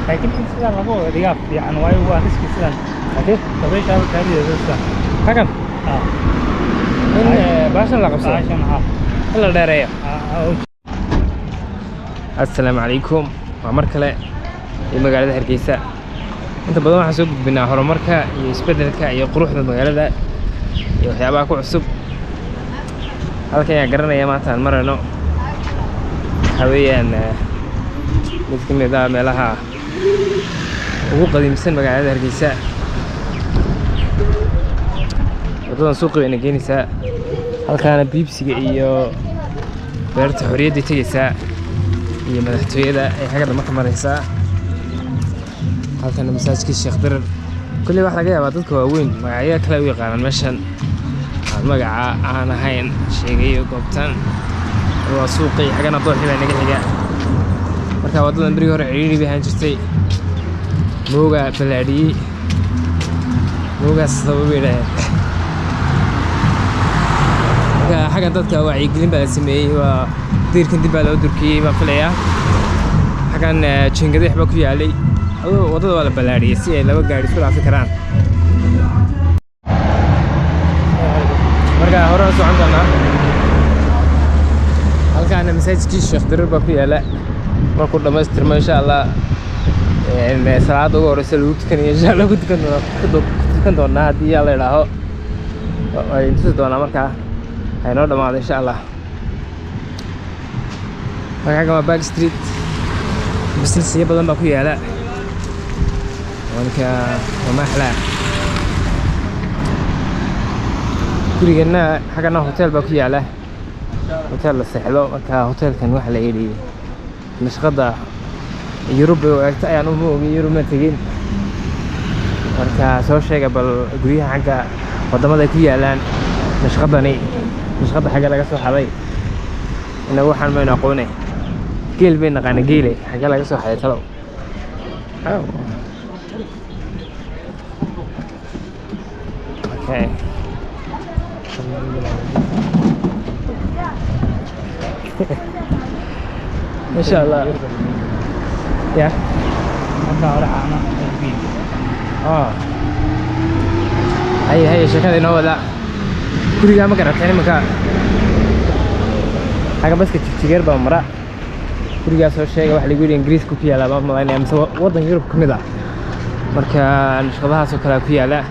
لكن سيدان لقوا دياب يعني واي هو ريسك سيدان حكيت طب ايش هذا التعديل ده حكم اه إن باشن لا قبصة عشان ها هلا دارية اه السلام عليكم ومركلة المقالة هرقيسة inta badan waxaan soo gudbinaa horumarka iyo isbedelka iyo quruxda magaalada iyo waxyaabaha ku cusub halkan ayaan garanaya maanta aan marayno waxaa weeyaan mid ka mid ah meelaha ugu qadiimsan magaalada Hargeysa wadadan suuqa ayna geynaysaa halkaana biibsiga iyo beerta xorriyadda tegaysaa iyo madaxtooyada ay xagga marka maraysaa halkan masaajidka Sheekh Dirar kulli wax laga yaabaa dadka waaweyn magacyo kale u yaqaanaan meeshan magaca aan ahayn sheegayo goobtan waa suuqi xagana dooxida naga xiga marka wadadan bari hore ciriiri bay ahaan jirtay mooga balaadhiyey moogaas sabab weeyay xaggan dadka wacyigelin baa la sameeyey waa diirkan dib baa loo durkiyey baan filayaa xaggan jiingadaha baa ku yaalay wadada waa la balaadhiyey si ay laba gaari isku dhaafi karaan marka hore socon doonaa halkaana masaajidkii Sheekh Dirar baa ku yaala markuu dhamaystirmo insha Allah salaada ugu horeysa lagu tukanayo insha Allah tukan doonaa haddii la yidhaaho ay inta doonaa markaa ay noo dhamaado insha Allah halkan waa Back Street business badan baa ku yaala wanka وما أحلى كل جنة حاجنا هوتيل باكي على هوتيل السحلو وكا هوتيل كان واحد ليلي مش غدا يوروب وقت يعني مو يوروب متجين وكا سوى شيء قبل قويها حاجة قدام هذا كي إعلان مش غداني مش غدا حاجة لقى سوى حبي إنه هو حن ما ينقوني قيل بيننا قانا قيلي حاجة لقى سوى حبي تلو Okay. إن شاء الله. يا. هذا ولا أنا البيت. هي شكل إنه ولا. كل يوم كنا ثاني مكان. حاجة بس كتير بمرة. كل يوم سوى شيء واحد يقول إنجليز كوفي على بعض ما يعني مسوى وضع يوروب كمدا. مركا نشقبها سو كلا كوفي على.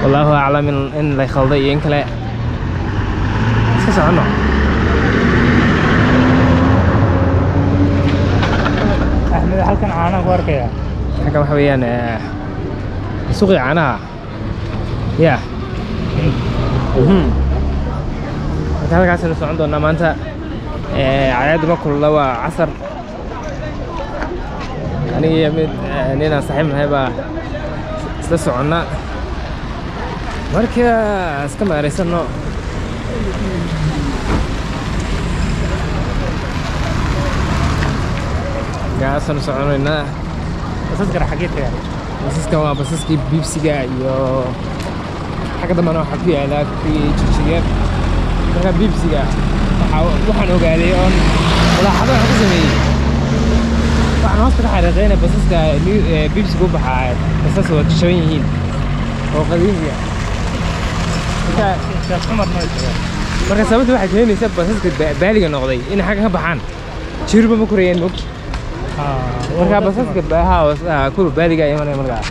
والله أعلم إن لا يخلطي إنك لا اسكت عنه أحمد halkan caana ku arkaya xagga waxa weeyaan suuqi caanaha ya halkaas aynu socon doonaa maanta cayaadu ma kulula waa casar aniga iyo mid ninaan saaxiib nahay baa isla soconnaa marka iska maareysano gaasanu soconaynaa basaskana xageed ka basaskan waa basaskii biibsiga iyo xagga dambana waxaa ku yaala kuwii jigjigeer marka biibsiga waxaan ogaaday oon mulaaxado waxaan ku sameeyey waxaan hoosta ka xariiqeynay basaska biibsiga u baxaa basas waa jaban yihiin oo qadiimiya marka sababta waxay keenaysaa basaska baaliga noqday in xagga ka baxaan jirba ma korayeen moog marka basaska baaha kuwa baaliga imanaya markaa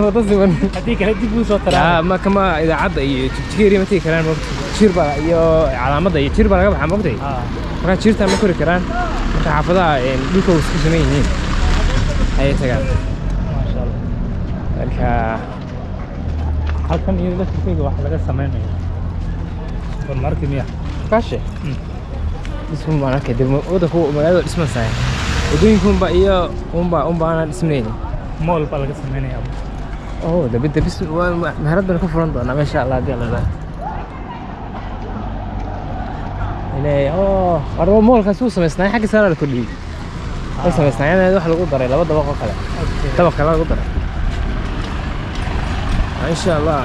wada siman haddii kale dib u soo taraa ma kama idaacadda iyo jigjigeeri ma tegi karaan moogta jirba iyo calaamadda iyo jirba laga baxaa moogtay marka jirta ma kori karaan marka xaafadaha dhulka isku saman yihiin ayay tagaan maasha Allah marka halkan iyo laftirkeyga wax laga samaynayo horumarka miya kaashe dhismo baan arkay waddanku magaalada dhismaysaa wadooyinkunba iyo unba aanan dhismaynin mool baa laga samaynayaa dabida bis meherad baan ka furan doonaa meesha Allah haddii alla warba moolkaas wuu samaysnaa xagga saara la kordhiyey way samaysnaayeen wax lagu daray laba dabaq oo kale dabaq kale lagu daray إن شاء الله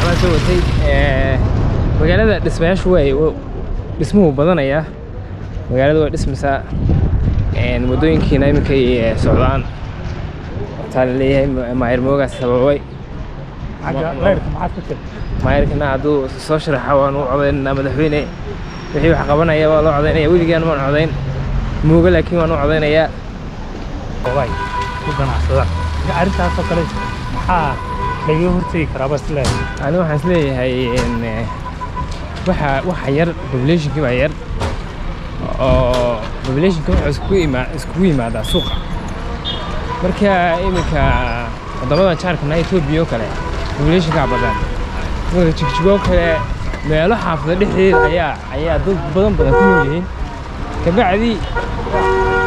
أنا سويت مقالة دسماش شوي دسمه بدنا إياه magaalada waa dhismaysaa waddooyinkiina iminkay socdaan hortaa la leeyahay maayir moogaas sababay leyrka maxaad ku tiri maayirkana hadduu soo sharaxa waan u codaynaa madaxweyne wixii wax qabanaya waa loo codaynaya weligaan maan codayn mooga laakiin waan u codaynayaa way ku ganacsadaan arrintaasoo kale maxaa laga hortegi karaa bas leeyahay ani waxaan isleeyahay waxa yar populationkii baa yar oo populationka wuxuu iskugu yimaadaa suuqa marka iminka waddamadan jaarkana Ethiopia oo kale populationka badan marka jigjigo kale meelo xaafada dhexdeeda ayaa dad badan ku nool yihiin kabacdi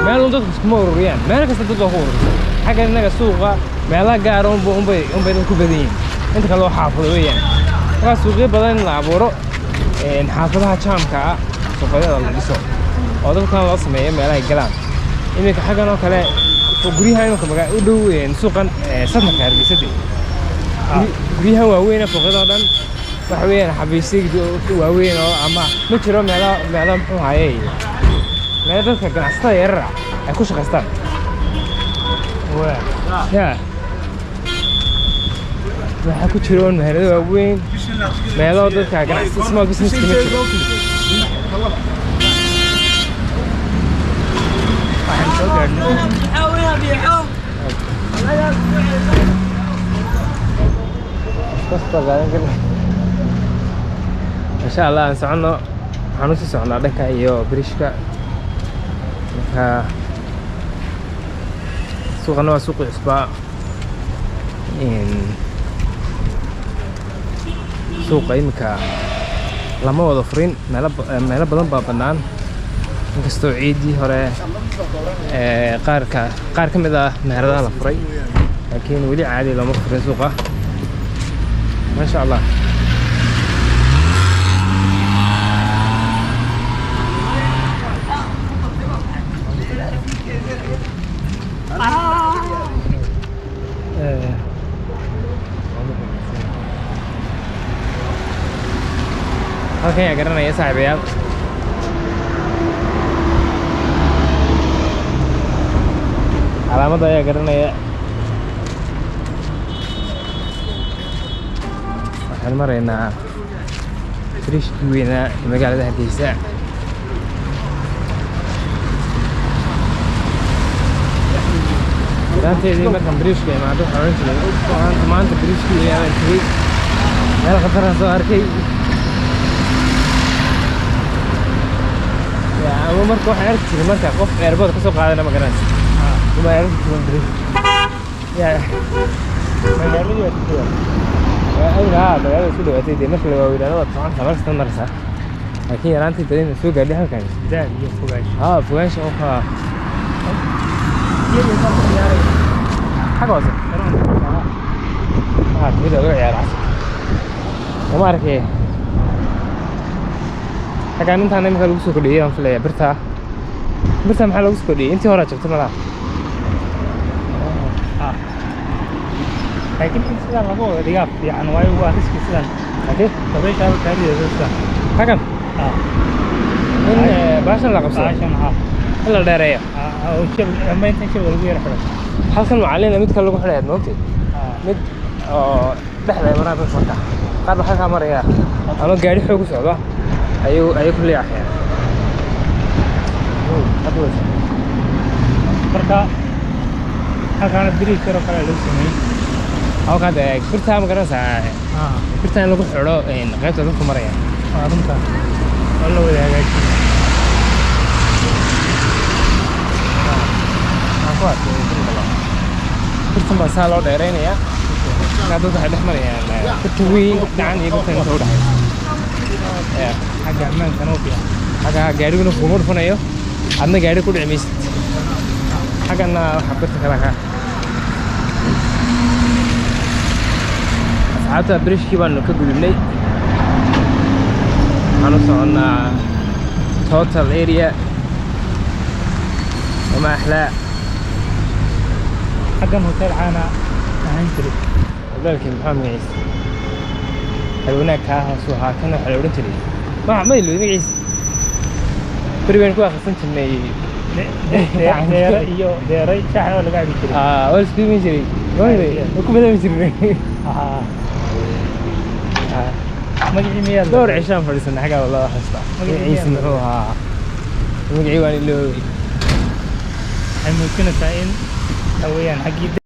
meel dadku iskuma ururiyaan meel kasta dad waa ku urursan xagga inaga suuqa meelaha gaar unbay dad ku badan yihiin inta kale oo xaafado weeyaan marka suuqyo badan la abuuro xaafadaha jaamka ah suuqyada la dhiso oo dadkan loo sameeyo meelaha ay galaan iminka xaggan oo kale guryaha iminka u dhow suuqan sadmarka hargeysadii guryahan waaweyn suuqyada oo dhan waxa weeyaan xabiisyada waaweyn oo ama ma jiro meelo muxuu hayay meel dadka ganacsatada yaryar ay ku shaqaystaan waxaa ku jiro meherado waaweyn meelo dadka ganacsatada small business ma jiro waxaan soo gaadhnay ما شاء الله نسعنا حنوسي سعنا دكا iyo بريشكا marka suuqana waa suuq cusba suuqa imika lama wada furin meelo badan baa bannaan inkastoo ciidii hore qaar ka mid ah meheradaha la furay laakiin weli caadi lama furin suuqa ما شاء الله halkan yaa garanaya saaxiibayaal calaamadda ayaa garanaya waxaan maraynaa bariishkii weynaa ee magaalada Hargeysa maanteedii markaan bariishka imaado waxaan oran jiray maanta bariishkii weynaa tegey meel khataraan soo arkay ama marka waxaan arki jiray marka qof eerbada ka soo qaadana ma garanaysa uma arki jirin bariish magaaladii waa ku magaalada isku dhawaatay dee marka la waaweynaa waa toban marka tan marsa laakiin yaraantii dadina soo gaadhay halkan daad iyo fogaansho fogaansho oo ka xagga hoose tida uga ciyaar casir lama arkay xaggaan intaan imika lagu soo kordhiyey aan filaya birta maxaa lagu soo kordhiyey intii hore jabtay malaha laakiin in sidaan laga wada dhigaa fiican waayo waa riski sidan dabaysha kaalideeda sidan xaggan in baashan la qabsado in la dheereeyo ama intan shab lagu yara xidho halkan macallina midka lagu xidhayaad moogtay mid oo dhexda maraa dadka marka qaar baa halkaa maraya ama gaari xoog u socda ayuu ku leexayaan marka halkaana biriis yaroo kale lagu sameeyey halkaad birtaa ma garanaysaa birtaa in lagu xidho qaybta dadku maraya waa runta oo la wada hagaajiyo birtan baa saa loo dheeraynayaa markaa dadka waxay dhex marayaan birta weyn gacan iyo birtan inta u dhexaysa xagga ammaankana u fiican xagga gaariguna kuma dhufanayo adna gaari ku dhici maysid xaggana waxaa birta kala kaa asxaabta bariishkii baanu ka gudubnay waxaan u soconnaa total area wama axlaa xaggan hotel caana ahaan jiray hotelkii maxaa magaciisa halwanaag kaa hoos ahaa kana waxaa la odhan jiray ma ilo magaciisa بريبين كوا خصن جني deeray shaax oo laga cabi jiray wal isku jiray wayre ku badan jiray magacii miyaa door cishaan fadhisan xaga wala xasta magaciisa muxuu ahaa magacii waan iloobi ay mumkin tahay in hawayaan xaqii